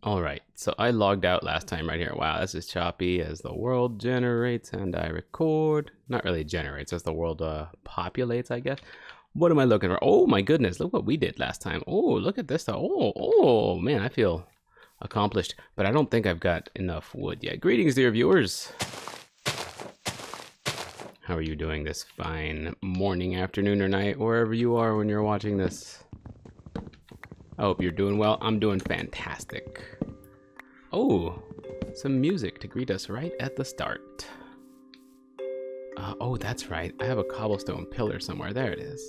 Alright, so I logged out last time right here. Wow, this is choppy as the world generates and I record. Not really generates, as the world populates, I guess. What am I looking for? Oh my goodness, look what we did last time. Oh, look at this stuff. Oh, man, I feel accomplished. But I don't think I've got enough wood yet. Greetings, dear viewers. How are you doing this fine morning, afternoon, or night, wherever you are when you're watching this? I hope you're doing well. I'm doing fantastic. Oh, some music to greet us right at the start. Oh, that's right. I have a cobblestone pillar somewhere. There it is.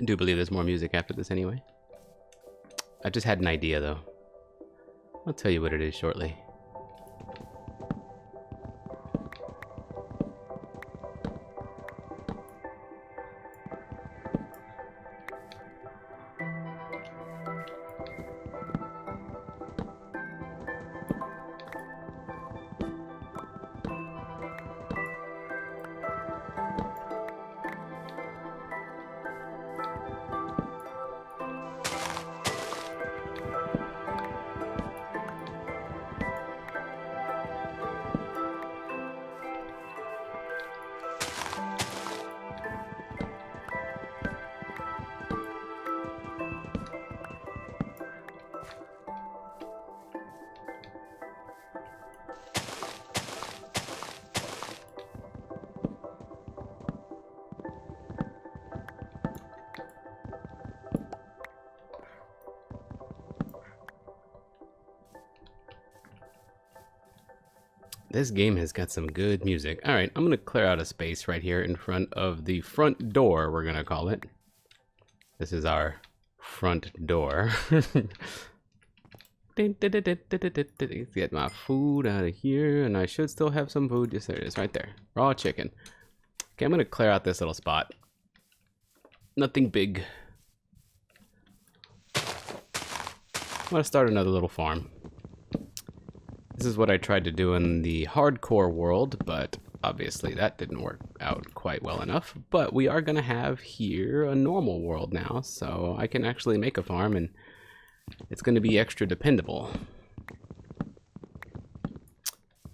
Do believe there's more music after this anyway. I just had an idea though. I'll tell you what it is shortly. This game has got some good music. All right, I'm gonna clear out a space right here in front of the front door, we're gonna call it. This is our front door. Get my food out of here, and I should still have some food. Yes, there it is, right there. Raw chicken. Okay, I'm gonna clear out this little spot. Nothing big. I'm gonna start another little farm. This is what I tried to do in the hardcore world, but obviously that didn't work out quite well enough. But we are gonna have here a normal world now, so I can actually make a farm and it's gonna be extra dependable.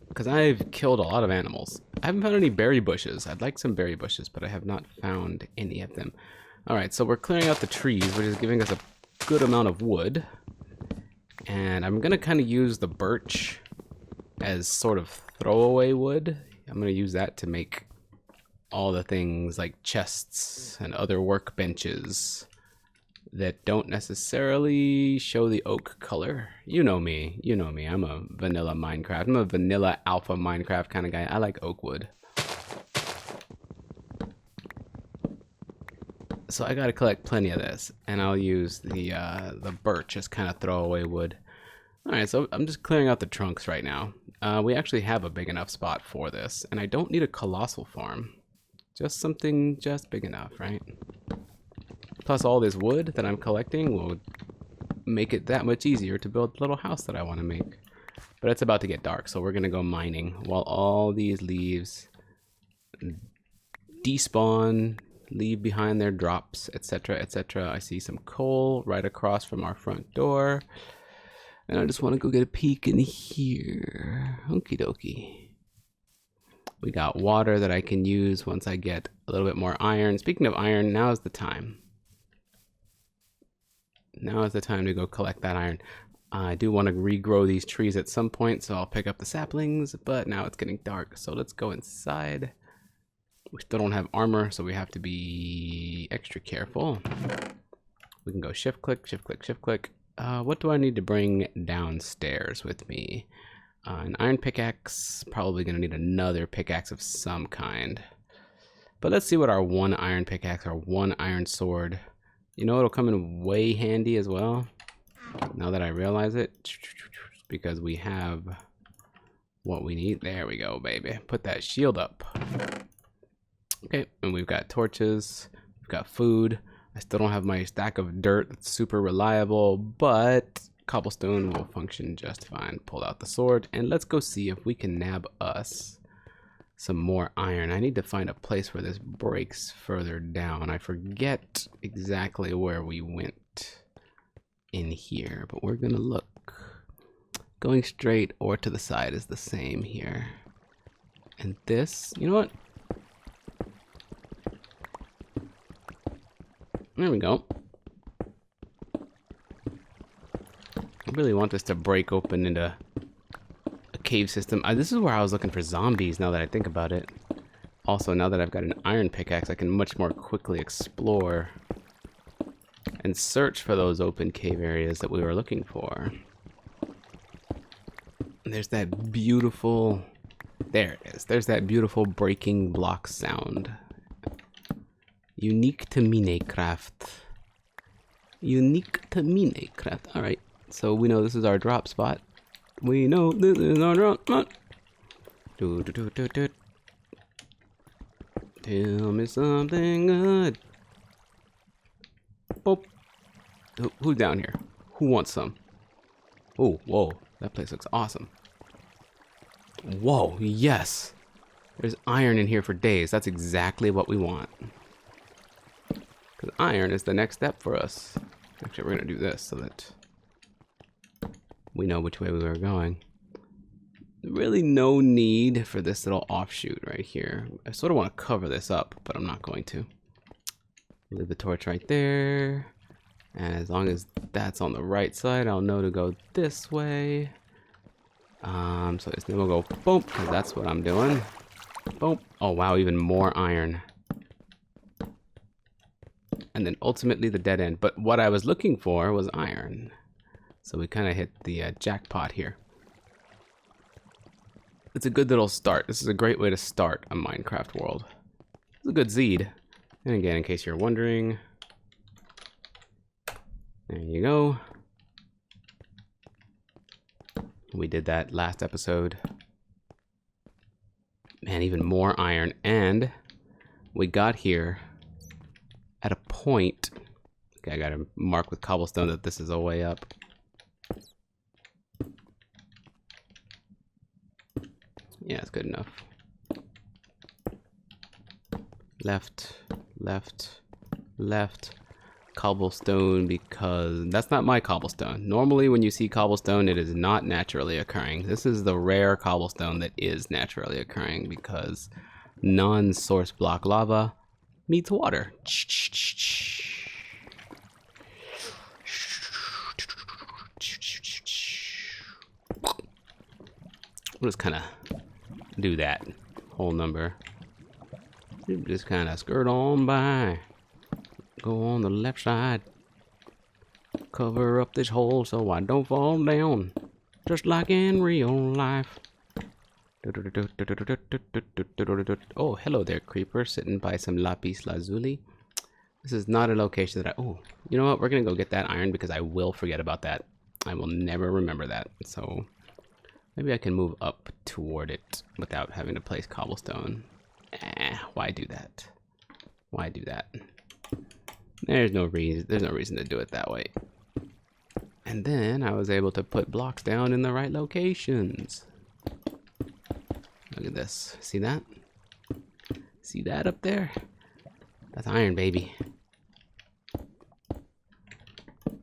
Because I've killed a lot of animals. I haven't found any berry bushes. I'd like some berry bushes, but I have not found any of them. Alright, so we're clearing out the trees, which is giving us a good amount of wood. And I'm gonna kind of use the birch as sort of throwaway wood. I'm going to use that to make all the things like chests and other workbenches that don't necessarily show the oak color. You know me. I'm a vanilla Minecraft. I'm a vanilla alpha Minecraft kind of guy. I like oak wood. So I got to collect plenty of this, and I'll use the birch as kind of throwaway wood. Alright, so I'm just clearing out the trunks right now. We actually have a big enough spot for this, and I don't need a colossal farm. Just something just big enough, right? Plus all this wood that I'm collecting will make it that much easier to build the little house that I want to make. But it's about to get dark, so we're going to go mining while all these leaves despawn, leave behind their drops, etc., etc. I see some coal right across from our front door. And I just want to go get a peek in here. Okie dokie. We got water that I can use once I get a little bit more iron. Speaking of iron, now is the time. Now is the time to go collect that iron. I do want to regrow these trees at some point, so I'll pick up the saplings, but now it's getting dark, so let's go inside. We still don't have armor, so we have to be extra careful. We can go shift click, shift click, shift click. What do I need to bring downstairs with me? An iron pickaxe. Probably going to need another pickaxe of some kind. But let's see what our one iron pickaxe, our one iron sword. You know, it'll come in way handy as well. Now that I realize it. Because we have what we need. There we go, baby. Put that shield up. Okay, and we've got torches. We've got food. I still don't have my stack of dirt that's super reliable, but cobblestone will function just fine. Pull out the sword, and let's go see if we can nab us some more iron. I need to find a place where this breaks further down. I forget exactly where we went in here, but we're gonna look. Going straight or to the side is the same here. And this, you know what? There we go. I really want this to break open into a cave system. This is where I was looking for zombies, now that I think about it. Also, now that I've got an iron pickaxe, I can much more quickly explore and search for those open cave areas that we were looking for. And there's that beautiful... There it is. There's that beautiful breaking block sound. Unique to Minecraft. Unique to Minecraft. Alright, so we know this is our drop spot. We know this is our drop spot. Tell me something good. Boop. Who's down here? Who wants some? Oh, whoa. That place looks awesome. Whoa, yes. There's iron in here for days. That's exactly what we want. Because iron is the next step for us. Actually, we're going to do this so that we know which way we were going. Really no need for this little offshoot right here. I sort of want to cover this up, but I'm not going to. Leave the torch right there. And as long as that's on the right side, I'll know to go this way. So then we'll go boom, because that's what I'm doing. Boom. Oh wow, even more iron. And then ultimately the dead end. But what I was looking for was iron. So we kind of hit the jackpot here. It's a good little start. This is a great way to start a Minecraft world. It's a good seed. And again, in case you're wondering, there you go. We did that last episode. Man, even more iron. And we got here at a point. Okay, I gotta mark with cobblestone that this is a way up. Yeah, it's good enough. Left, left, left. Cobblestone, because that's not my cobblestone. Normally when you see cobblestone, it is not naturally occurring. This is the rare cobblestone that is naturally occurring because non-source block lava meets water. We'll just kind of do that whole number. Just kind of skirt on by. Go on the left side. Cover up this hole so I don't fall down. Just like in real life. Oh, hello there, creeper. Sitting by some lapis lazuli. This is not a location that I... Oh, you know what? We're going to go get that iron because I will forget about that. I will never remember that. So Maybe I can move up toward it without having to place cobblestone. Why do that? Why do that? There's no reason to do it that way. And then I was able to put blocks down in the right locations. Look at this. See that? See that up there? That's iron, baby.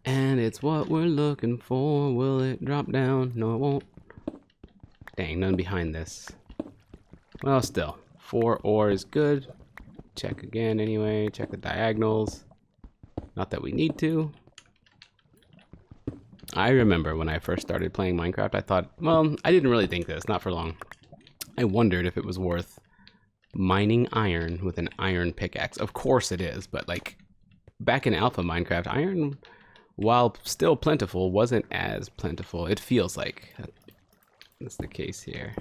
And it's what we're looking for. Will it drop down? No, it won't. Dang, none behind this. Well, still. 4 ore is good. Check again anyway. Check the diagonals. Not that we need to. I remember when I first started playing Minecraft, I thought, well, I didn't really think this, not for long. I wondered if it was worth mining iron with an iron pickaxe. Of course it is, but like back in alpha Minecraft, iron, while still plentiful, wasn't as plentiful. It feels like that's the case here.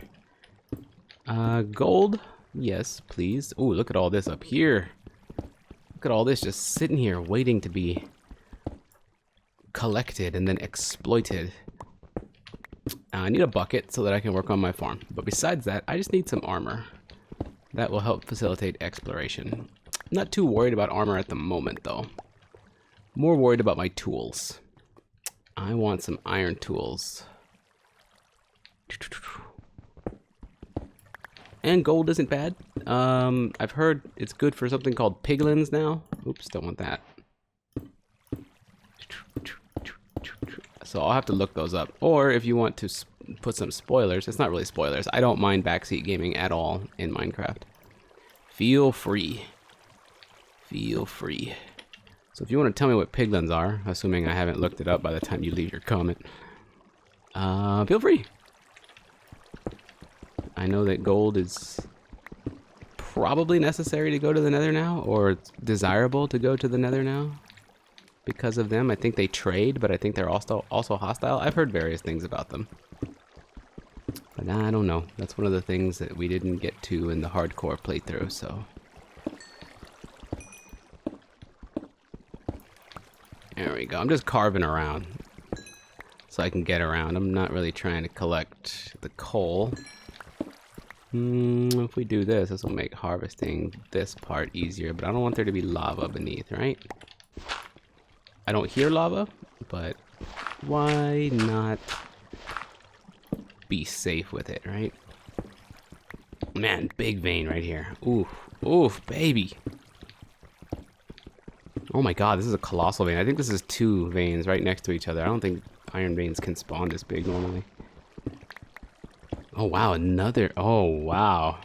Gold, yes, please. Ooh, look at all this up here. Look at all this just sitting here waiting to be collected and then exploited. I need a bucket so that I can work on my farm. But besides that, I just need some armor. That will help facilitate exploration. I'm not too worried about armor at the moment, though. More worried about my tools. I want some iron tools. And gold isn't bad. I've heard it's good for something called piglins now. Oops, don't want that. So I'll have to look those up. Or if you want to put some spoilers, it's not really spoilers. I don't mind backseat gaming at all in Minecraft. Feel free. Feel free. So if you want to tell me what piglins are, assuming I haven't looked it up by the time you leave your comment, feel free. I know that gold is probably necessary to go to the nether now, or it's desirable to go to the nether now. Because of them, I think they trade, but I think they're also hostile. I've heard various things about them. But I don't know. That's one of the things that we didn't get to in the hardcore playthrough, so. There we go. I'm just carving around so I can get around. I'm not really trying to collect the coal. If we do this, this will make harvesting this part easier, but I don't want there to be lava beneath, right? I don't hear lava, but why not be safe with it, right? Man, big vein right here. Oof, oof, baby. Oh my god, this is a colossal vein. I think this is 2 veins right next to each other. I don't think iron veins can spawn this big normally. Oh wow, another. Oh wow.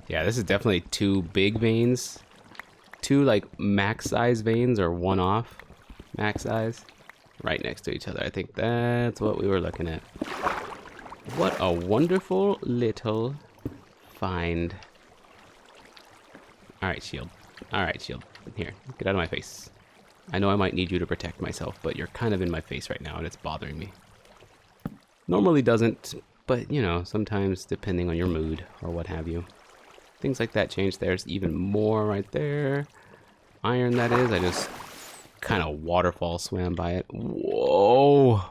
Yeah, this is definitely 2 big veins. 2 like max size veins or 1 off max size right next to each other. I think that's what we were looking at. What a wonderful little find. All right, shield. All right, shield. Here, get out of my face. I know I might need you to protect myself, but you're kind of in my face right now and it's bothering me. Normally doesn't, but you know, sometimes depending on your mood or what have you. Things like that change. There's even more right there. Iron, that is. I just kind of waterfall swam by it. Whoa!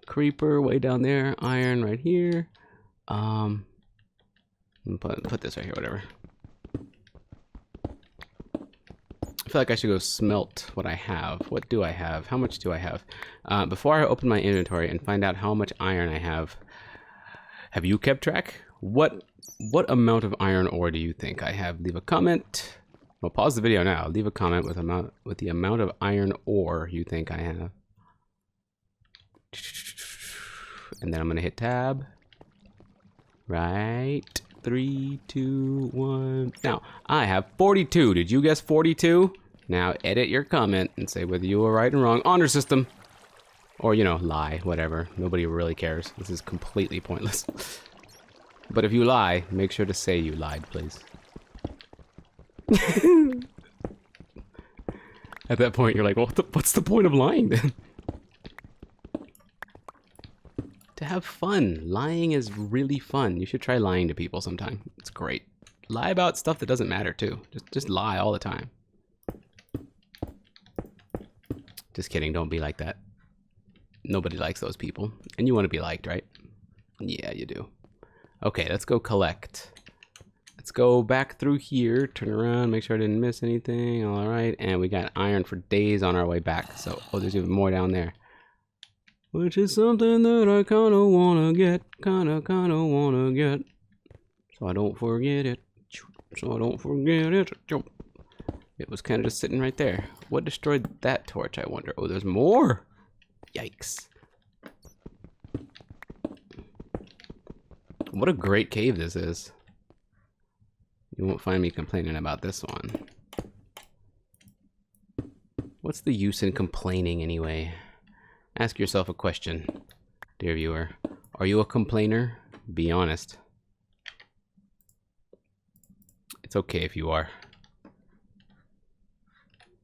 Creeper way down there. Iron right here. Put this right here, whatever. I feel like I should go smelt what I have. What do I have? How much do I have? Before I open my inventory and find out how much iron I have you kept track? What amount of iron ore do you think I have? Leave a comment. Well, pause the video now. Leave a comment with the amount of iron ore you think I have. And then I'm gonna hit tab. Right. 3, 2, 1. Now, I have 42. Did you guess 42? Now, edit your comment and say whether you were right and wrong. Honor system. Or, you know, lie. Whatever. Nobody really cares. This is completely pointless. But if you lie, make sure to say you lied, please. At that point, you're like, well, what's the point of lying then? To have fun. Lying is really fun. You should try lying to people sometime. It's great. Lie about stuff that doesn't matter too. Just lie all the time. Just kidding. Don't be like that. Nobody likes those people. And you want to be liked, right? Yeah, you do. Okay, let's go collect. Let's go back through here, turn around, make sure I didn't miss anything. All right, and we got iron for days on our way back. So, oh, there's even more down there. Which is something that I kinda wanna get, kinda wanna get. So I don't forget it. So I don't forget it. It was kind of just sitting right there. What destroyed that torch, I wonder? Oh, there's more! Yikes. What a great cave this is. You won't find me complaining about this one. What's the use in complaining anyway? Ask yourself a question, dear viewer. Are you a complainer? Be honest. It's okay if you are.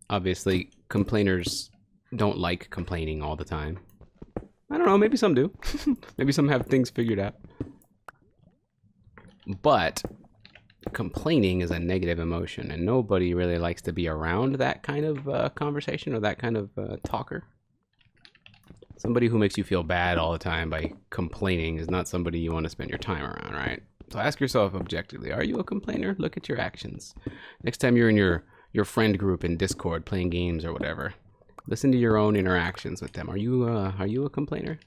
Obviously, complainers don't like complaining all the time. I don't know, maybe some do. Maybe some have things figured out. But complaining is a negative emotion, and nobody really likes to be around that kind of conversation or that kind of talker. Somebody who makes you feel bad all the time by complaining is not somebody you want to spend your time around, right? So ask yourself objectively, are you a complainer? Look at your actions. Next time you're in your friend group in Discord playing games or whatever, listen to your own interactions with them. Are you a complainer?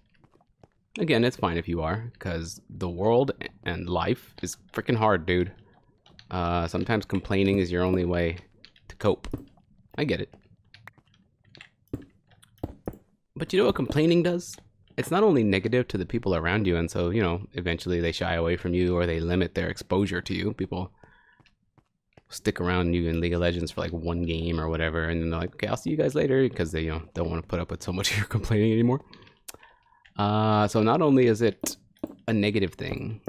Again, it's fine if you are, because the world and life is freaking hard, dude. Sometimes complaining is your only way to cope. I get it. But you know what complaining does? It's not only negative to the people around you, and so, you know, eventually they shy away from you or they limit their exposure to you. People stick around you in League of Legends for like one game or whatever, and then they're like, okay, I'll see you guys later, because they, you know, don't want to put up with so much of your complaining anymore. So not only is it a negative thing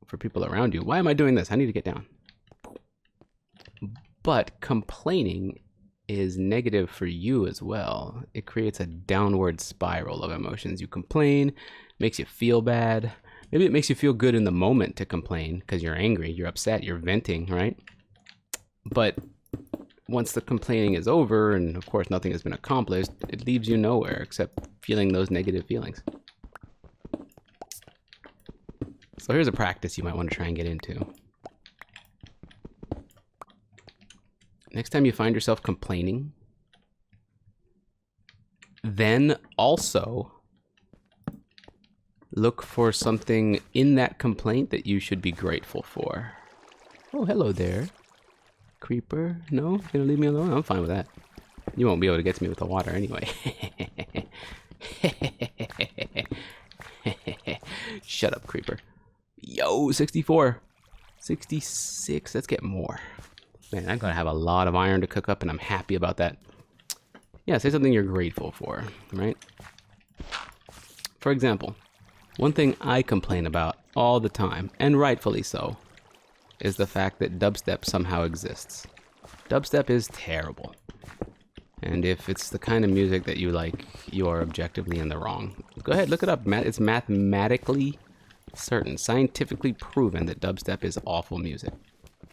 for people around you, why am I doing this? I need to get down. But complaining is negative for you as well. It creates a downward spiral of emotions. You complain, makes you feel bad. Maybe it makes you feel good in the moment to complain because you're angry, you're upset, you're venting, right? But once the complaining is over, and of course nothing has been accomplished, it leaves you nowhere except feeling those negative feelings. So here's a practice you might want to try and get into. Next time you find yourself complaining, then also look for something in that complaint that you should be grateful for. Oh, hello there. Creeper? No? You're gonna leave me alone? I'm fine with that. You won't be able to get to me with the water anyway. Shut up, creeper. Yo, 64. 66. Let's get more. Man, I'm gonna have a lot of iron to cook up, and I'm happy about that. Yeah, say something you're grateful for, right? For example, one thing I complain about all the time, and rightfully so, is the fact that dubstep somehow exists. Dubstep is terrible. And if it's the kind of music that you like, you are objectively in the wrong. Go ahead, look it up. It's mathematically certain, scientifically proven that dubstep is awful music.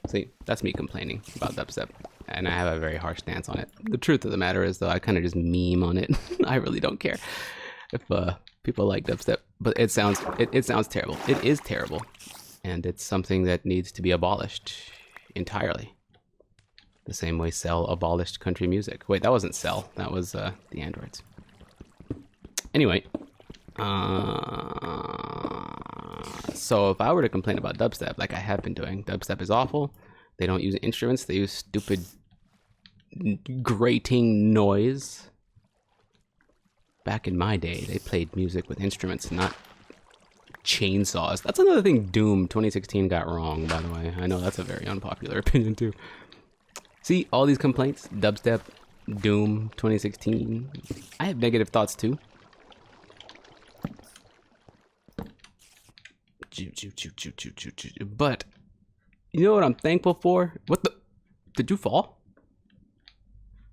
See, that's me complaining about dubstep, and I have a very harsh stance on it. The truth of the matter is, though, I kind of just meme on it. I really don't care if people like dubstep, but it sounds terrible. It is terrible, and it's something that needs to be abolished entirely. The same way Cell abolished country music. Wait, that wasn't Cell. That was the androids. Anyway, so if I were to complain about dubstep, like I have been doing, dubstep is awful. They don't use instruments. They use stupid grating noise. Back in my day, they played music with instruments, not chainsaws. That's another thing Doom 2016 got wrong, by the way. I know that's a very unpopular opinion too. See, all these complaints, dubstep, Doom 2016. I have negative thoughts too. But you know what I'm thankful for? What the? Did you fall?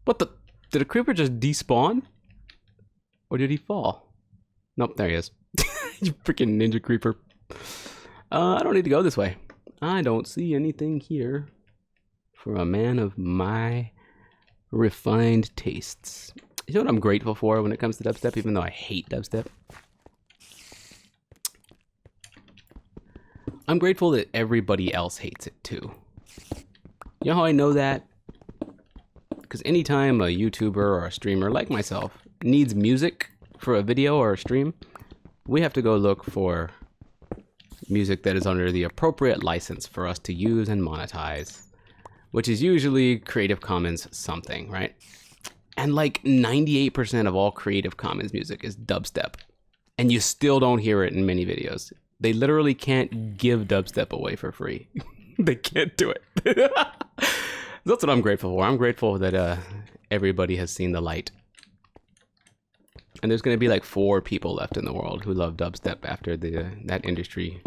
What the? Did a creeper just despawn? Or did he fall? Nope, there he is. You freaking ninja creeper. I don't need to go this way. I don't see anything here for a man of my refined tastes. You know what I'm grateful for when it comes to dubstep, even though I hate dubstep? I'm grateful that everybody else hates it too. You know how I know that? Because anytime a YouTuber or a streamer like myself needs music for a video or a stream, we have to go look for music that is under the appropriate license for us to use and monetize, which is usually Creative Commons something, right? And like 98% of all Creative Commons music is dubstep, and you still don't hear it in many videos. They literally can't give dubstep away for free. They can't do it. That's what I'm grateful for. I'm grateful that everybody has seen the light. And there's going to be like 4 people left in the world who love dubstep after that industry,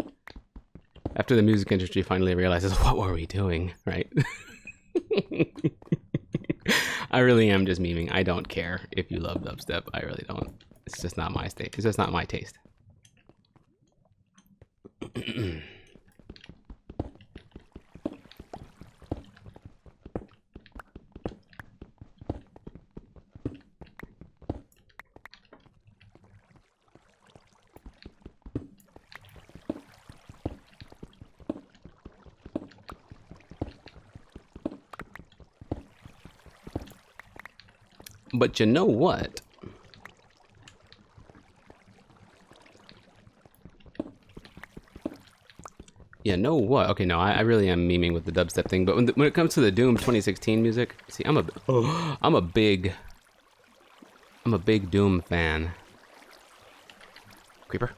after the music industry finally realizes, what were we doing, right? I really am just memeing. I don't care if you love dubstep. I really don't. It's just not my taste. It's just not my taste. But you know what? You know what? Okay, no, I really am memeing with the dubstep thing. But when it comes to the Doom 2016 music, see, I'm a big Doom fan. Creeper.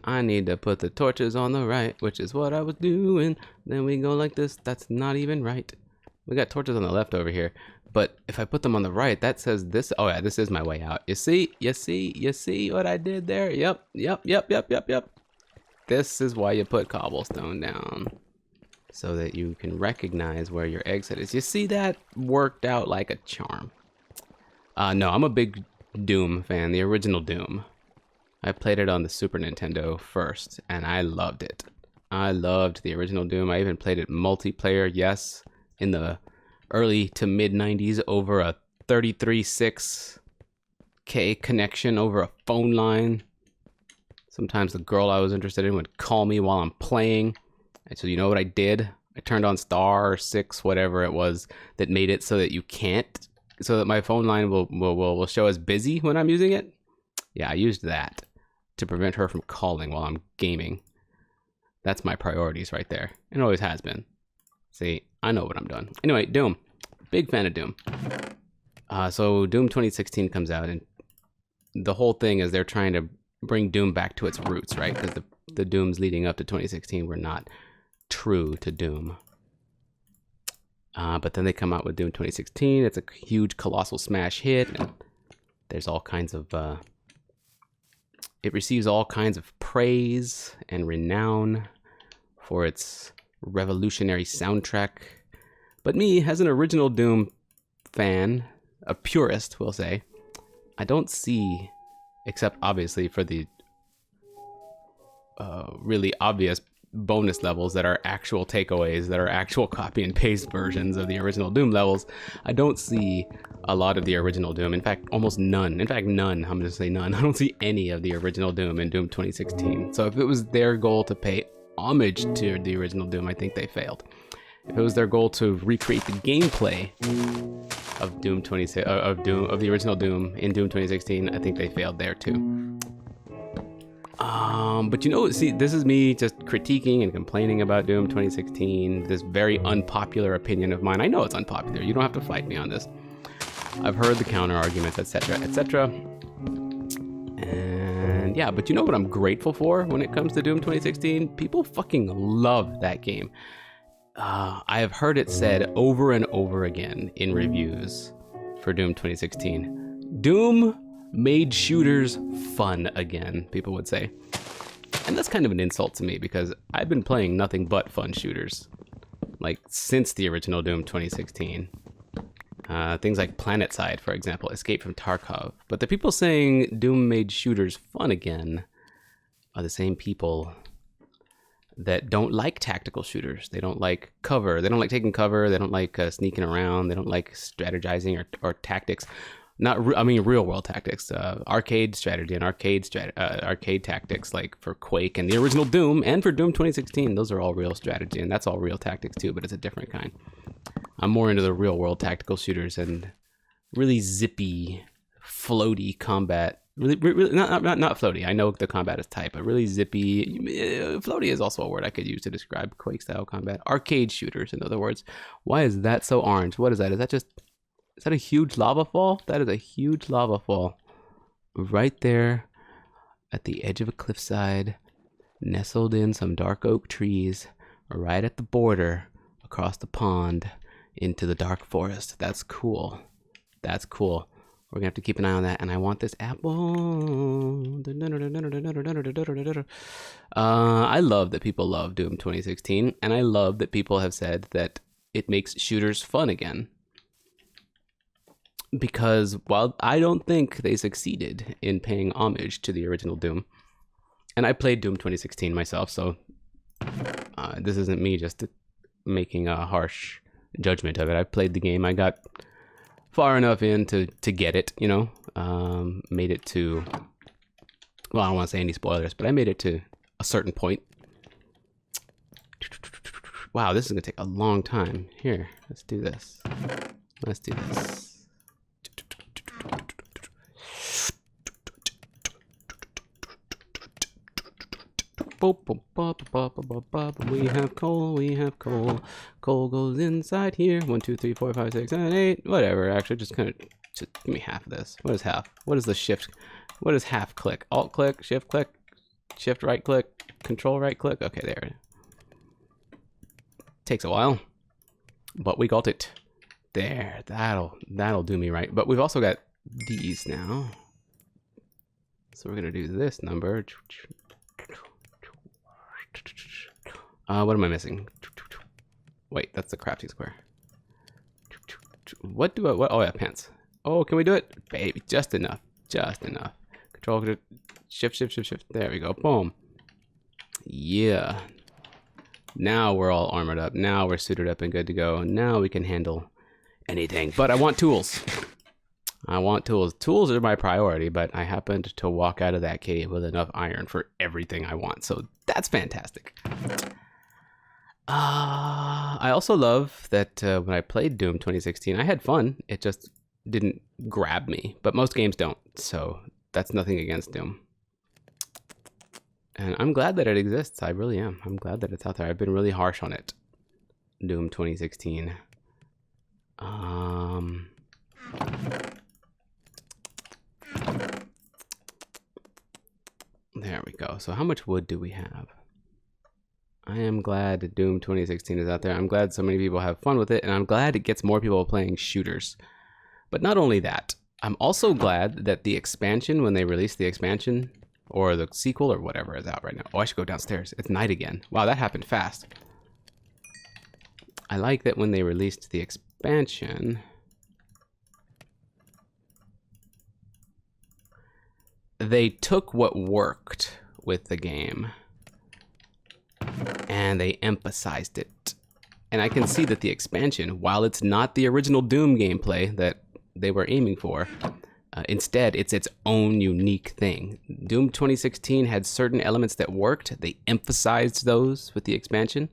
I need to put the torches on the right, which is what I was doing. Then we go like this. That's not even right. We got torches on the left over here. But if I put them on the right, that says this. Oh yeah, this is my way out. You see what I did there? Yep. This is why you put cobblestone down, so that you can recognize where your exit is. You see, that worked out like a charm. No, I'm a big Doom fan, the original Doom. I played it on the Super Nintendo first, and I loved it. I loved the original Doom. I even played it multiplayer, yes, in the early to mid 90s over a 33.6K connection over a phone line. Sometimes the girl I was interested in would call me while I'm playing. And so you know what I did? I turned on star 6, whatever it was, that made it so that you can't, so that my phone line will show as busy when I'm using it. Yeah, I used that to prevent her from calling while I'm gaming. That's my priorities right there. It always has been. See, I know what I'm doing. Anyway, Doom. Big fan of Doom. So Doom 2016 comes out, and the whole thing is they're trying to bring Doom back to its roots, right? Because the Dooms leading up to 2016 were not true to Doom. But then they come out with Doom 2016. It's a huge, colossal smash hit. And there's all kinds of... it receives all kinds of praise and renown for its revolutionary soundtrack. But me, as an original Doom fan, a purist, we'll say, I don't see, except obviously for the really obvious bonus levels that are actual takeaways, that are actual copy and paste versions of the original Doom levels, I don't see a lot of the original Doom. In fact, almost none. In fact, none. I'm going to say none. I don't see any of the original Doom in Doom 2016. So if it was their goal to pay homage to the original Doom, I think they failed. If it was their goal to recreate the gameplay of Doom of the original Doom in Doom 2016, I think they failed there too. But you know, see, this is me just critiquing and complaining about Doom 2016, this very unpopular opinion of mine. I know it's unpopular. You don't have to fight me on this. I've heard the counter arguments, etc., etc. And yeah, but you know what I'm grateful for when it comes to Doom 2016? People fucking love that game. I have heard it said over and over again in reviews for Doom 2016. Doom made shooters fun again, people would say. And that's kind of an insult to me, because I've been playing nothing but fun shooters, like, since the original Doom 2016. Things like PlanetSide, for example, Escape from Tarkov. But the people saying Doom made shooters fun again are the same people that don't like tactical shooters. They don't like cover. They don't like taking cover. They don't like sneaking around. They don't like strategizing or tactics. I mean, real world tactics, arcade strategy and arcade tactics, like for Quake and the original Doom, and for Doom 2016. Those are all real strategy, and that's all real tactics too, but it's a different kind. I'm more into the real world tactical shooters and really zippy, floaty combat. Really not floaty. I know the combat is tight, but really zippy. Floaty is also a word I could use to describe Quake style combat. Arcade shooters, in other words. Why is that so orange? What is that? Is that a huge lava fall? That is a huge lava fall. Right there at the edge of a cliffside, nestled in some dark oak trees, right at the border, across the pond, into the dark forest. That's cool. That's cool. We're gonna have to keep an eye on that, and I want this apple. I love that people love Doom 2016, and I love that people have said that it makes shooters fun again. Because while I don't think they succeeded in paying homage to the original Doom, and I played Doom 2016 myself, so this isn't me just making a harsh judgment of it. I played the game. I got far enough in to get it, you know, made it to, well, I don't want to say any spoilers, but I made it to a certain point. Wow, this is gonna take a long time. Here, let's do this. Let's do this. We have coal, we have coal. Coal goes inside here. 1, 2, 3, 4, 5, 6, 7, 8. Whatever. Actually, just kind of give me half of this. What is half? What is the shift? What is half click? Alt click, shift right click, control right click. Okay, there. Takes a while, but we got it. There. That'll do me right. But we've also got these now. So we're gonna do this number. What am I missing? Wait, that's the crafting square. What? Oh yeah, pants. Oh, can we do it? Baby, just enough. Just enough. Control, shift. There we go. Boom. Yeah. Now we're all armored up. Now we're suited up and good to go. Now we can handle anything. But I want tools. I want tools. Tools are my priority, but I happened to walk out of that cave with enough iron for everything I want. So that's fantastic. I also love that when I played Doom 2016, I had fun. It just didn't grab me, but most games don't. So that's nothing against Doom. And I'm glad that it exists. I really am. I'm glad that it's out there. I've been really harsh on it. Doom 2016. There we go. So how much wood do we have? I am glad Doom 2016 is out there. I'm glad so many people have fun with it, and I'm glad it gets more people playing shooters. But not only that, I'm also glad that the expansion, when they released the expansion, or the sequel, or whatever is out right now. Oh, I should go downstairs. It's night again. Wow, that happened fast. I like that when they released the expansion, they took what worked with the game and they emphasized it. And I can see that the expansion, while it's not the original Doom gameplay that they were aiming for, instead it's its own unique thing. Doom 2016 had certain elements that worked. They emphasized those with the expansion.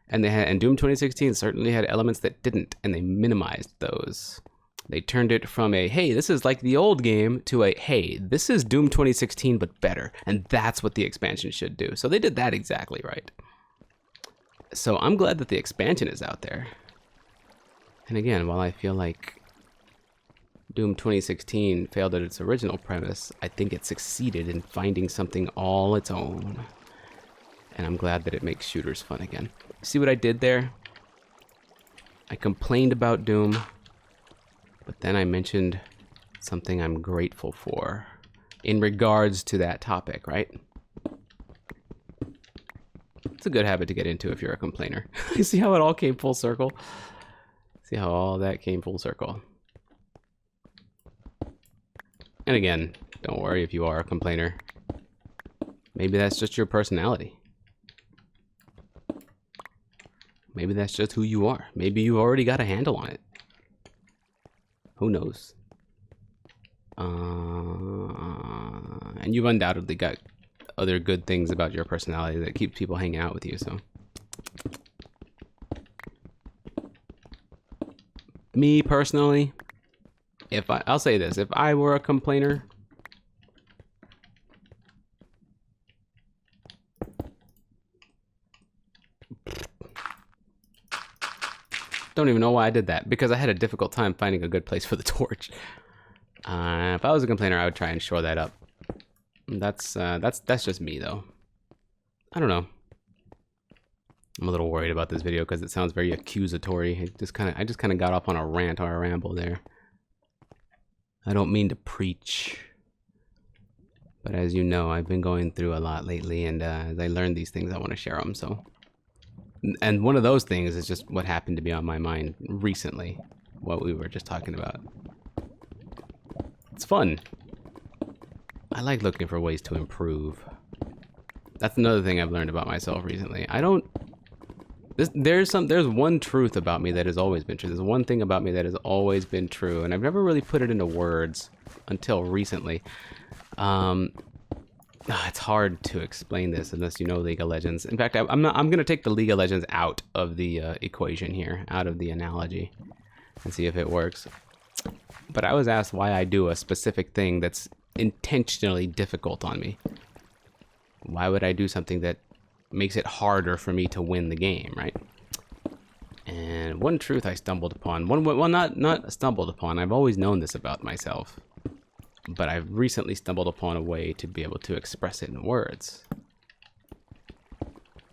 And Doom 2016 certainly had elements that didn't, and they minimized those. They turned it from a, hey, this is like the old game, to a, hey, this is Doom 2016, but better. And that's what the expansion should do. So they did that exactly right. So I'm glad that the expansion is out there. And again, while I feel like Doom 2016 failed at its original premise, I think it succeeded in finding something all its own. And I'm glad that it makes shooters fun again. See what I did there? I complained about Doom, but then I mentioned something I'm grateful for in regards to that topic, right? It's a good habit to get into if you're a complainer. You see how it all came full circle? See how all that came full circle? And again, don't worry if you are a complainer. Maybe that's just your personality. Maybe that's just who you are. Maybe you already got a handle on it. Who knows? And you've undoubtedly got other good things about your personality that keeps people hanging out with you, so. Me, personally, I'll say this, if I were a complainer, don't even know why I did that, because I had a difficult time finding a good place for the torch. If I was a complainer, I would try and shore that up. That's just me, though. I don't know. I'm a little worried about this video because it sounds very accusatory. I just kind of got off on a rant or a ramble there. I don't mean to preach, but as you know, I've been going through a lot lately, and as I learn these things, I want to share them. So, and one of those things is just what happened to be on my mind recently, what we were just talking about. It's fun. I like looking for ways to improve. That's another thing I've learned about myself recently. There's one truth about me that has always been true. There's one thing about me that has always been true, and I've never really put it into words until recently. It's hard to explain this unless you know League of Legends. In fact, I'm gonna take the League of Legends out of the equation here, out of the analogy, and see if it works. But I was asked why I do a specific thing that's intentionally difficult on me. Why would I do something that makes it harder for me to win the game, right? And one truth I stumbled upon, well, not stumbled upon, I've always known this about myself, but I've recently stumbled upon a way to be able to express it in words.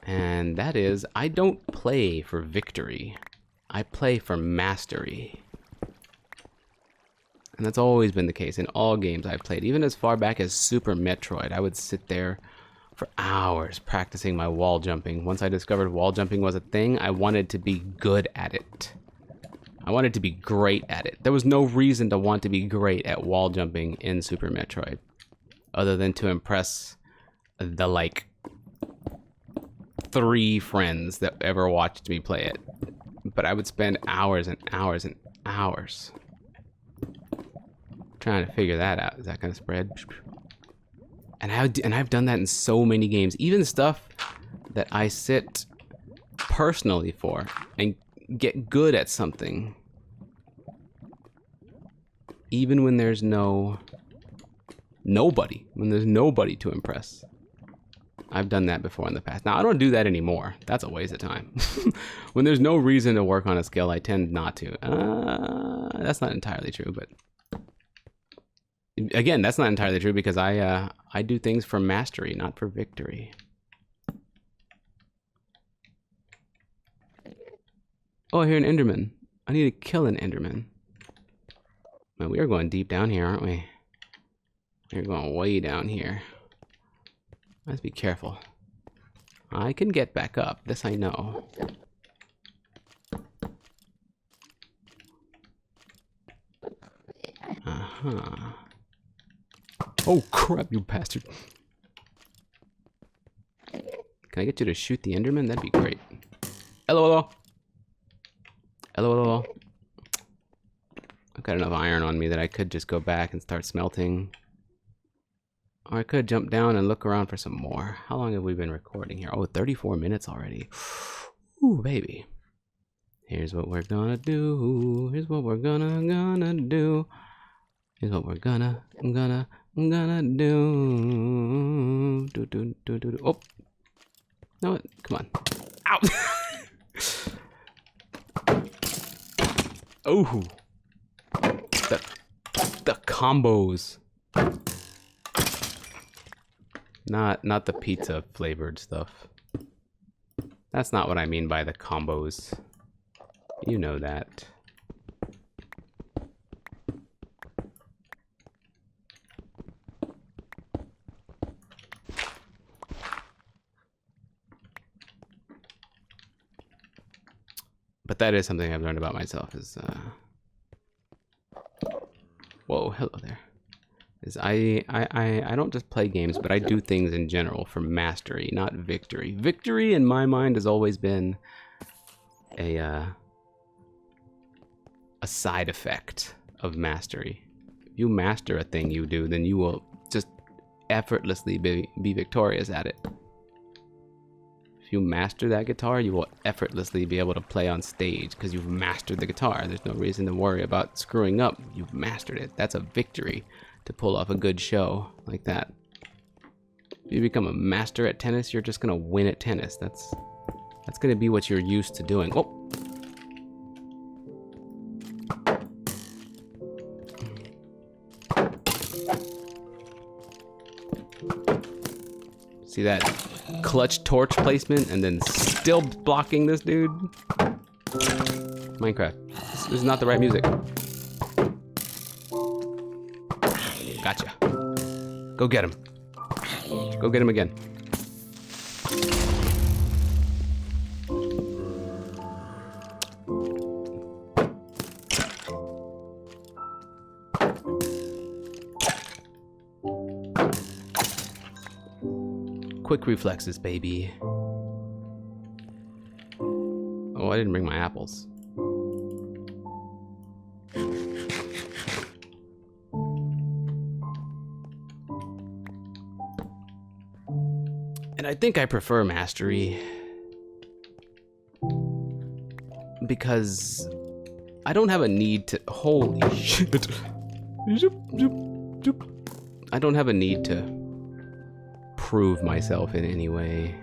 And that is, I don't play for victory. I play for mastery. And that's always been the case in all games I've played. Even as far back as Super Metroid, I would sit there for hours practicing my wall jumping. Once I discovered wall jumping was a thing, I wanted to be good at it. I wanted to be great at it. There was no reason to want to be great at wall jumping in Super Metroid, other than to impress the, like, 3 friends that ever watched me play it. But I would spend hours and hours and hours trying to figure that out. Is that gonna spread? And I've done that in so many games, even stuff that I sit personally for and get good at something, even when there's nobody to impress. I've done that before in the past. Now, I don't do that anymore. That's a waste of time. When there's no reason to work on a skill, I tend not to. That's not entirely true, but again, that's not entirely true because I do things for mastery, not for victory. Oh, I hear an Enderman. I need to kill an Enderman. Man, we are going deep down here, aren't we? We're going way down here. Let's be careful. I can get back up. This I know. Uh-huh. Oh crap, you bastard. Can I get you to shoot the Enderman? That'd be great. Hello. Hello. I've got enough iron on me that I could just go back and start smelting. Or I could jump down and look around for some more. How long have we been recording here? Oh, 34 minutes already. Ooh, baby. Here's what we're gonna do. Here's what we're gonna do. Here's what we're gonna do. Oh. No, come on. Ow. Oh. The combos. Not the pizza flavored stuff. That's not what I mean by the combos. You know that. But that is something I've learned about myself is whoa, hello there. Is I don't just play games, but I do things in general for mastery, not victory. Victory in my mind has always been a side effect of mastery. If you master a thing you do, then you will just effortlessly be victorious at it. If you master that guitar, you will effortlessly be able to play on stage because you've mastered the guitar. There's no reason to worry about screwing up. You've mastered it. That's a victory to pull off a good show like that. If you become a master at tennis, you're just gonna win at tennis. That's gonna be what you're used to doing. Oh. See that clutch torch placement and then still blocking this dude? Minecraft. This is not the right music. Gotcha. Go get him. Go get him again. Quick reflexes, baby. Oh, I didn't bring my apples. And I think I prefer mastery because I don't have a need to. Holy shit. I don't have a need to prove myself in any way.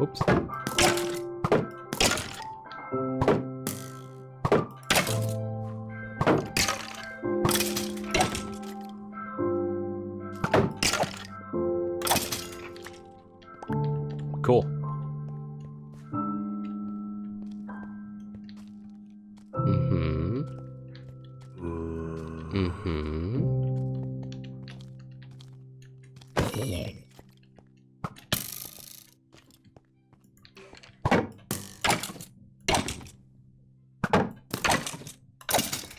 Oops. Cool.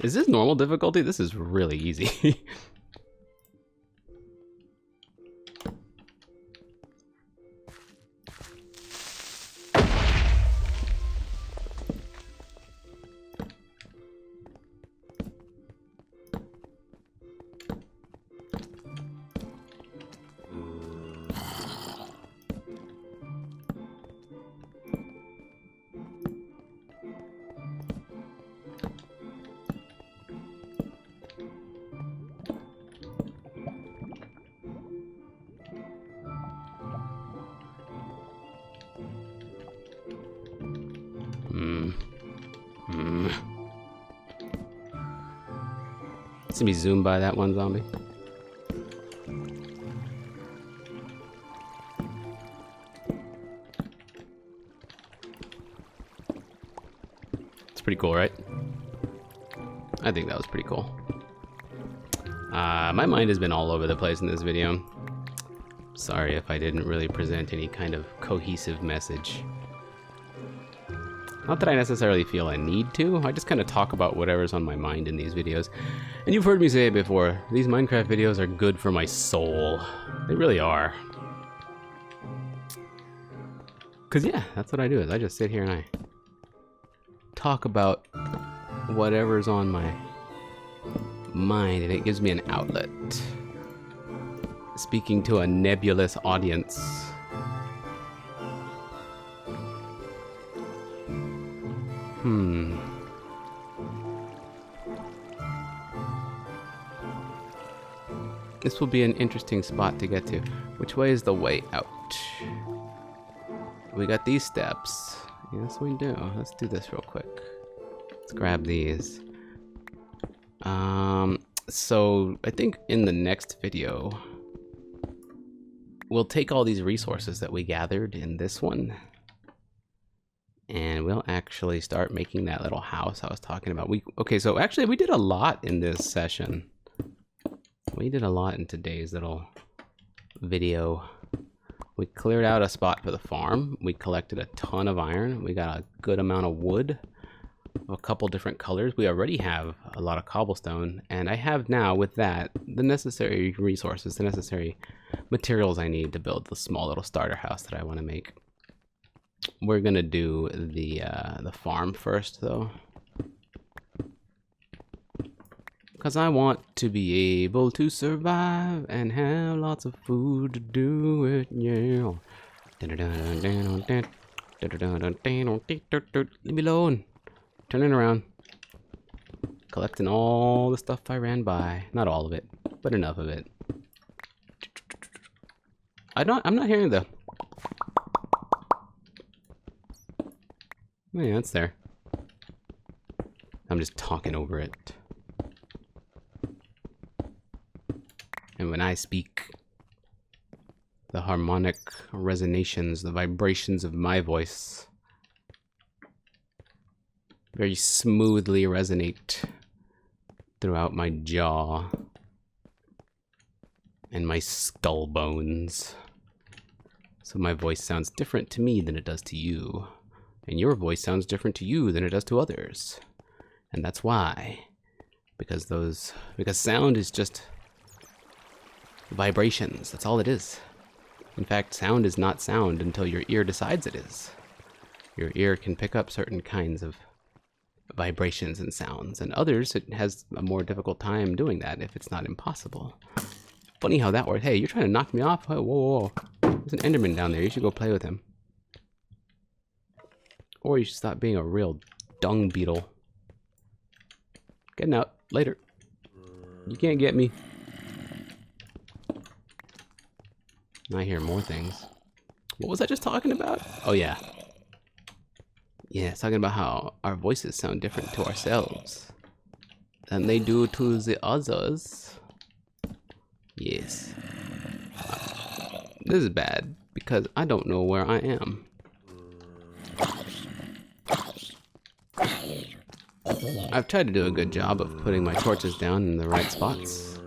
Is this normal difficulty? This is really easy. See me zoom by that one zombie. It's pretty cool, right? I think that was pretty cool. My mind has been all over the place in this video. Sorry if I didn't really present any kind of cohesive message. Not that I necessarily feel a need to, I just kind of talk about whatever's on my mind in these videos. And you've heard me say it before, these Minecraft videos are good for my soul. They really are. Cause yeah, that's what I do, is I just sit here and I talk about whatever's on my mind, and it gives me an outlet. Speaking to a nebulous audience. This will be an interesting spot to get to. Which way is the way out? We got these steps. Yes, we do. Let's do this real quick. Let's grab these. So I think in the next video, we'll take all these resources that we gathered in this one, and we'll actually start making that little house I was talking about. Okay, so actually we did a lot in this session. We did a lot in today's little video. We cleared out a spot for the farm. We collected a ton of iron. We got a good amount of wood of a couple different colors. We already have a lot of cobblestone, and I have now with that the necessary resources, the necessary materials I need to build the small little starter house that I want to make. We're gonna do the farm first, though, because I want to be able to survive and have lots of food to do it. Yeah. Leave me alone. Turning around, collecting all the stuff I ran by. Not all of it, but enough of it. I'm not hearing the. Oh, yeah, it's there. I'm just talking over it. And when I speak, the harmonic resonations, the vibrations of my voice very smoothly resonate throughout my jaw and my skull bones. So my voice sounds different to me than it does to you. And your voice sounds different to you than it does to others. And that's why. Because sound is just vibrations. That's all it is. In fact, sound is not sound until your ear decides it is. Your ear can pick up certain kinds of vibrations and sounds, and others it has a more difficult time doing that, if it's not impossible. Funny how that works. Hey, you're trying to knock me off? Whoa, whoa, whoa. There's an Enderman down there. You should go play with him. Or you should stop being a real dung beetle. Getting out. Later. You can't get me. I hear more things. What was I just talking about? Oh, yeah. Yeah, it's talking about how our voices sound different to ourselves than they do to the others. Yes. This is bad because I don't know where I am. I've tried to do a good job of putting my torches down in the right spots.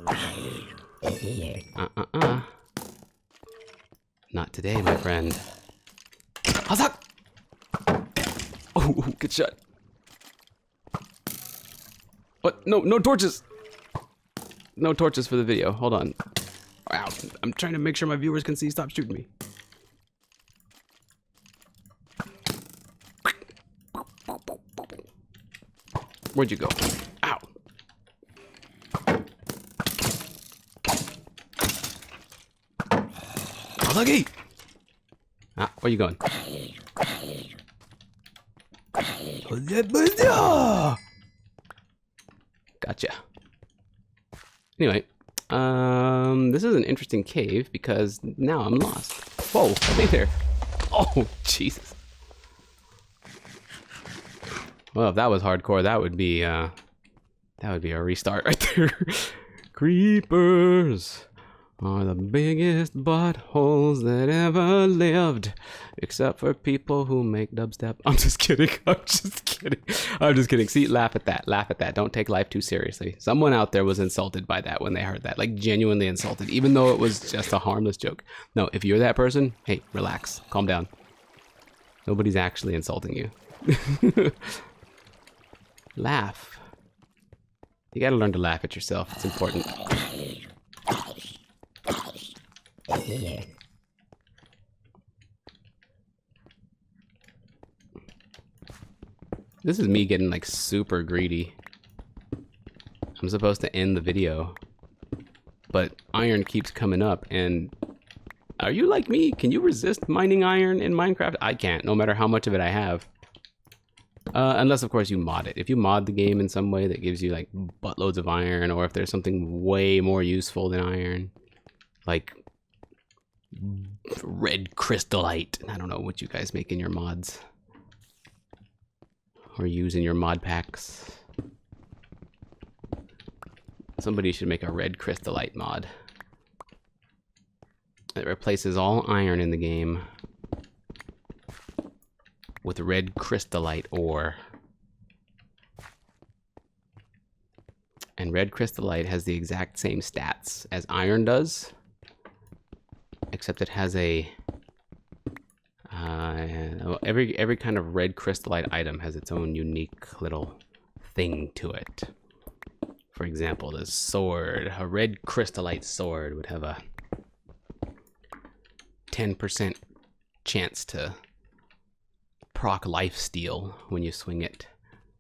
Not today, my friend. Hazak! Oh, good shot. What? No, no torches! No torches for the video. Hold on. Wow, I'm trying to make sure my viewers can see. Stop shooting me. Where'd you go? Ow. Hazaki! Ah, where you going? Gotcha. Anyway, this is an interesting cave because now I'm lost. Whoa, hey there. Oh, Jesus. Well, if that was hardcore, that would be a restart right there. Creepers are the biggest buttholes that ever lived, except for people who make dubstep. I'm just kidding. I'm just kidding. I'm just kidding. See, laugh at that. Laugh at that. Don't take life too seriously. Someone out there was insulted by that when they heard that. Like, genuinely insulted, even though it was just a harmless joke. No, if you're that person, hey, relax. Calm down. Nobody's actually insulting you. Laugh. You gotta learn to laugh at yourself. It's important. This is me getting like super greedy. I'm supposed to end the video, but iron keeps coming up, and are you like me? Can you resist mining iron in Minecraft? I can't, no matter how much of it I have. Unless, of course, you mod it. If you mod the game in some way that gives you, like, buttloads of iron, or if there's something way more useful than iron, like red crystallite. I don't know what you guys make in your mods. Or use in your mod packs. Somebody should make a red crystallite mod. It replaces all iron in the game with red crystallite ore. And red crystallite has the exact same stats as iron does, except it has a every kind of red crystallite item has its own unique little thing to it. For example, the sword, a red crystallite sword would have a 10% chance to proc life steal when you swing it.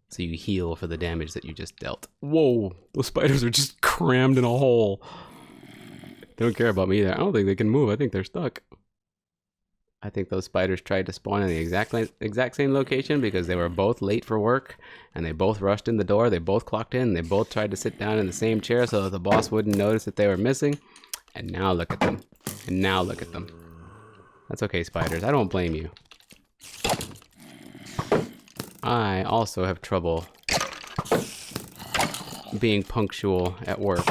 So you heal for the damage that you just dealt. Whoa, those spiders are just crammed in a hole. They don't care about me either. I don't think they can move. I think they're stuck. I think those spiders tried to spawn in the exact same location because they were both late for work and they both rushed in the door. They both clocked in. They both tried to sit down in the same chair so that the boss wouldn't notice that they were missing. And now look at them. And now look at them. That's okay, spiders. I don't blame you. I also have trouble being punctual at work.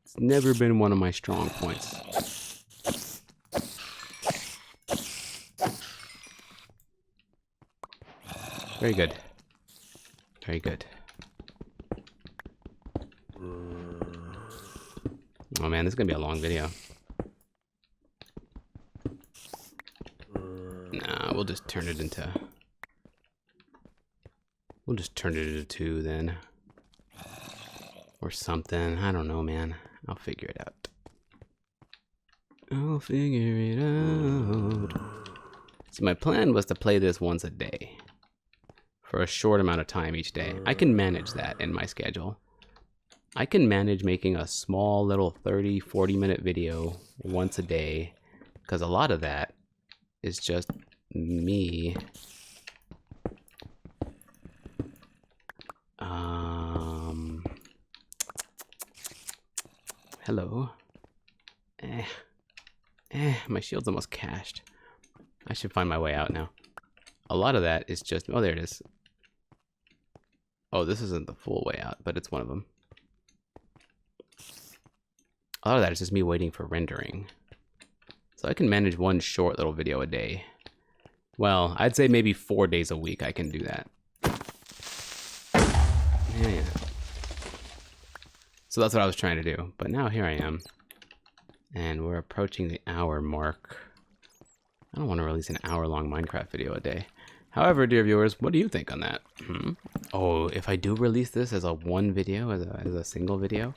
It's never been one of my strong points. Very good. Very good. Oh man, this is gonna be a long video. Nah, we'll just turn it into... We'll just turn it into 2 then. Or something. I don't know, man. I'll figure it out. I'll figure it out. See, my plan was to play this once a day. For a short amount of time each day. I can manage that in my schedule. I can manage making a small little 30-40 minute video once a day. Because a lot of that is just me hello. My shield's almost cashed. I should find my way out now. A lot of that is just, oh, there it is. Oh, this isn't the full way out, but it's one of them. A lot of that is just me waiting for rendering. So I can manage one short little video a day. Well, I'd say maybe 4 days a week I can do that. Yeah. So that's what I was trying to do. But now here I am. And we're approaching the hour mark. I don't want to release an hour-long Minecraft video a day. However, dear viewers, what do you think on that? Oh, if I do release this as a one video, as a single video,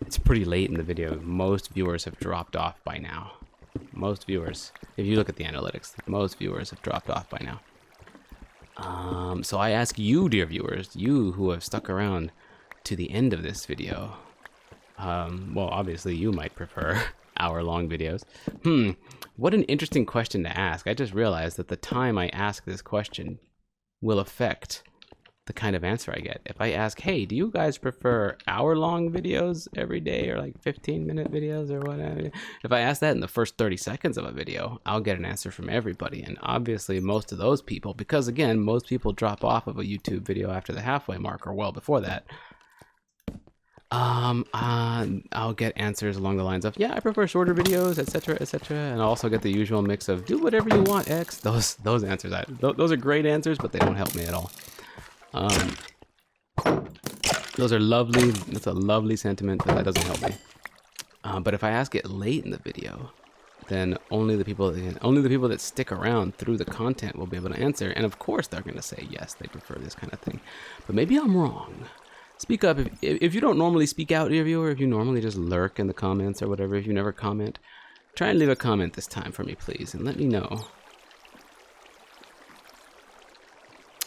it's pretty late in the video. Most viewers have dropped off by now. Most viewers, if you look at the analytics, most viewers have dropped off by now. So I ask you, dear viewers, you who have stuck around to the end of this video, well, obviously you might prefer hour-long videos. What an interesting question to ask. I just realized that the time I ask this question will affect the kind of answer I get. If I ask, hey, do you guys prefer hour-long videos every day or like 15-minute videos or whatever? If I ask that in the first 30 seconds of a video, I'll get an answer from everybody. And obviously most of those people, because again, most people drop off of a YouTube video after the halfway mark or well before that, I'll get answers along the lines of, yeah, I prefer shorter videos, etc., etc., and I'll also get the usual mix of do whatever you want, X. Those answers, those are great answers, but they don't help me at all. Those are lovely. That's a lovely sentiment, but that doesn't help me. But if I ask it late in the video, then only the people that stick around through the content will be able to answer, and of course they're going to say yes, they prefer this kind of thing. But maybe I'm wrong. Speak up. If you don't normally speak out, dear viewer, if you normally just lurk in the comments or whatever, if you never comment, try and leave a comment this time for me, please, and let me know.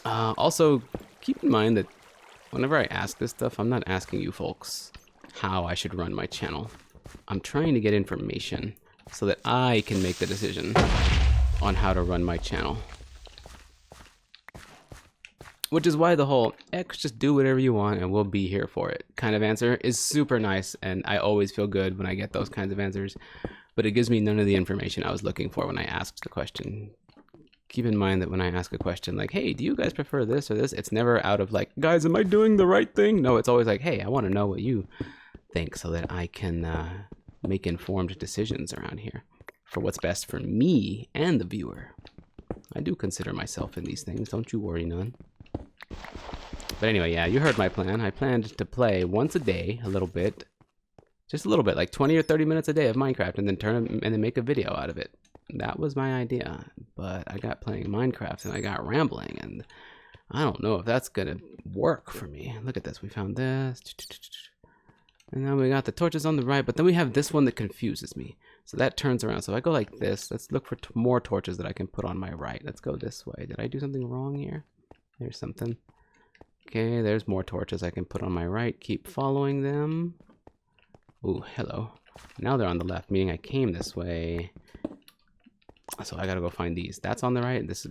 Also, keep in mind that whenever I ask this stuff, I'm not asking you folks how I should run my channel. I'm trying to get information so that I can make the decision on how to run my channel. Which is why the whole, X, just do whatever you want and we'll be here for it kind of answer is super nice, and I always feel good when I get those kinds of answers, but it gives me none of the information I was looking for when I asked the question. Keep in mind that when I ask a question like, hey, do you guys prefer this or this? It's never out of like, guys, am I doing the right thing? No, it's always like, hey, I want to know what you think so that I can make informed decisions around here for what's best for me and the viewer. I do consider myself in these things, don't you worry none. But anyway, yeah, you heard my plan. I planned to play once a day, a little bit, just a little bit, like 20 or 30 minutes a day of Minecraft, and then make a video out of it. That was my idea, but I got playing Minecraft and I got rambling, and I don't know if that's gonna work for me. Look at this, we found this. And then we got the torches on the right, but then we have this one that confuses me. So that turns around. So if I go like this, let's look for more torches that I can put on my right. Let's go this way. Did I do something wrong here? There's something. Okay, there's more torches I can put on my right. Keep following them. Ooh, hello. Now they're on the left, meaning I came this way. So I gotta go find these. That's on the right. This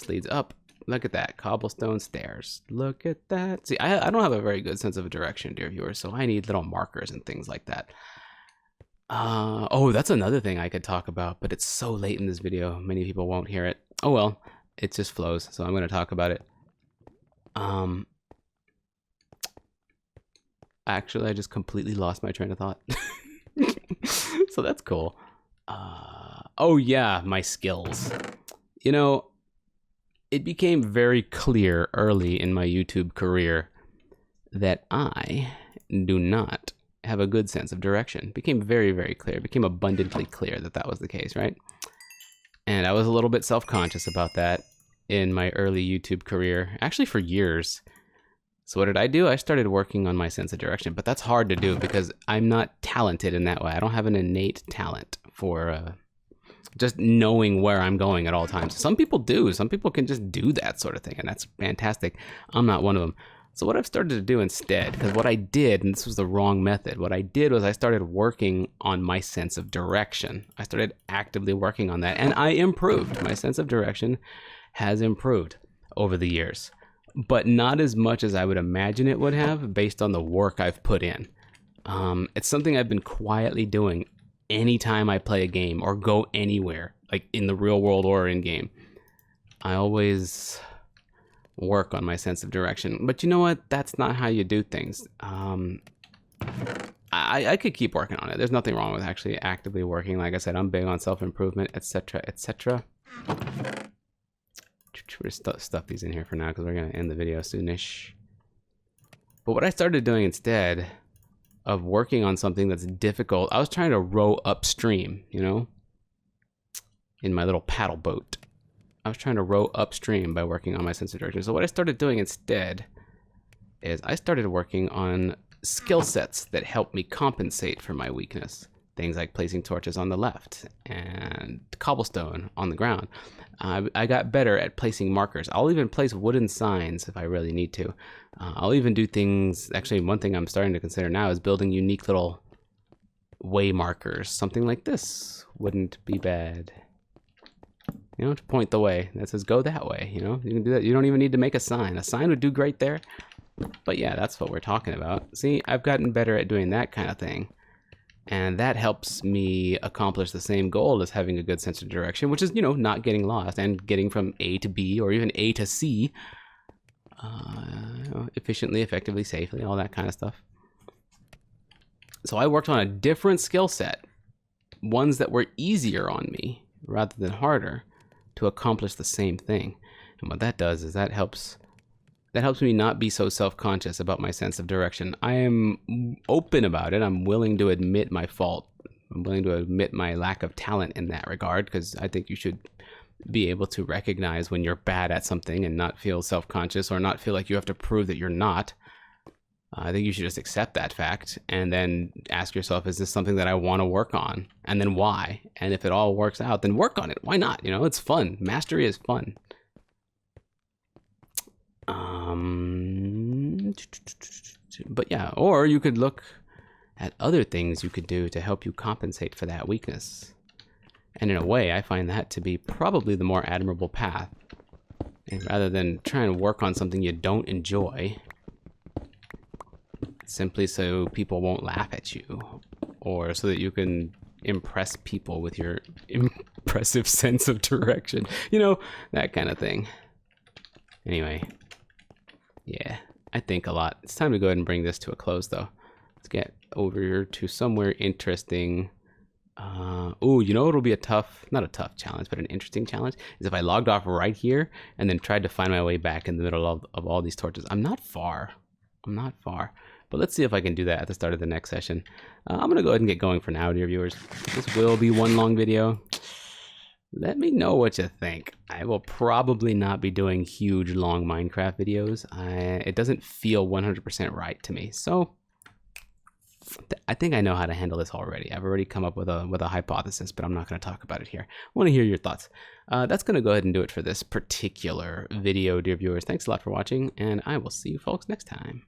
leads up. Look at that. Cobblestone stairs. Look at that. See, I don't have a very good sense of direction, dear viewers, so I need little markers and things like that. Oh, that's another thing I could talk about, but it's so late in this video, many people won't hear it. Oh well, it just flows, so I'm going to talk about it. Actually, I just completely lost my train of thought. So that's cool. Oh yeah, my skills. You know, it became very clear early in my YouTube career that I do not have a good sense of direction. It became very, very clear. It became abundantly clear that that was the case, right? And I was a little bit self-conscious about that in my early YouTube career, actually for years. So what did I do? I started working on my sense of direction, but that's hard to do because I'm not talented in that way. I don't have an innate talent for just knowing where I'm going at all times. Some people do. Some people can just do that sort of thing, and that's fantastic. I'm not one of them. So what I've started to do instead, because what I did, and this was the wrong method, what I did was I started working on my sense of direction. I started actively working on that, and I improved. My sense of direction has improved over the years, but not as much as I would imagine it would have based on the work I've put in. It's something I've been quietly doing anytime I play a game or go anywhere, like in the real world or in game. I always work on my sense of direction, but you know what? That's not how you do things. I could keep working on it. There's nothing wrong with actually actively working. Like I said, I'm big on self-improvement, etc., etc. We're stuff these in here for now because we're gonna end the video soonish. But what I started doing instead of working on something that's difficult, I was trying to row upstream, you know, in my little paddle boat. I was trying to row upstream by working on my sense of direction. So what I started doing instead is I started working on skill sets that help me compensate for my weakness. Things like placing torches on the left and cobblestone on the ground. I got better at placing markers. I'll even place wooden signs if I really need to. I'll even do things, actually one thing I'm starting to consider now is building unique little way markers. Something like this wouldn't be bad. You know, to point the way that says go that way, you know, you can do that. You don't even need to make a sign. A sign would do great there. But yeah, that's what we're talking about. See, I've gotten better at doing that kind of thing. And that helps me accomplish the same goal as having a good sense of direction, which is, you know, not getting lost and getting from A to B or even A to C efficiently, effectively, safely, all that kind of stuff. So I worked on a different skill set, ones that were easier on me rather than harder, to accomplish the same thing. And what that does is that helps me not be so self-conscious about my sense of direction. I am open about it. I'm willing to admit my fault. I'm willing to admit my lack of talent in that regard, because I think you should be able to recognize when you're bad at something and not feel self-conscious or not feel like you have to prove that you're not. I think you should just accept that fact and then ask yourself, is this something that I want to work on? And then why? And if it all works out, then work on it. Why not? You know, it's fun. Mastery is fun. But yeah, or you could look at other things you could do to help you compensate for that weakness. And in a way, I find that to be probably the more admirable path. And rather than trying to work on something you don't enjoy, simply so people won't laugh at you, or so that you can impress people with your impressive sense of direction, you know, that kind of thing. Anyway, yeah, I think a lot. It's time to go ahead and bring this to a close, though. Let's get over here to somewhere interesting. Oh, you know it'll be not a tough challenge, but an interesting challenge, is if I logged off right here and then tried to find my way back in the middle of all these torches. I'm not far. But let's see if I can do that at the start of the next session. I'm going to go ahead and get going for now, dear viewers. This will be one long video. Let me know what you think. I will probably not be doing huge, long Minecraft videos. It doesn't feel 100% right to me. So I think I know how to handle this already. I've already come up with a hypothesis, but I'm not going to talk about it here. I want to hear your thoughts. That's going to go ahead and do it for this particular video, dear viewers. Thanks a lot for watching, and I will see you folks next time.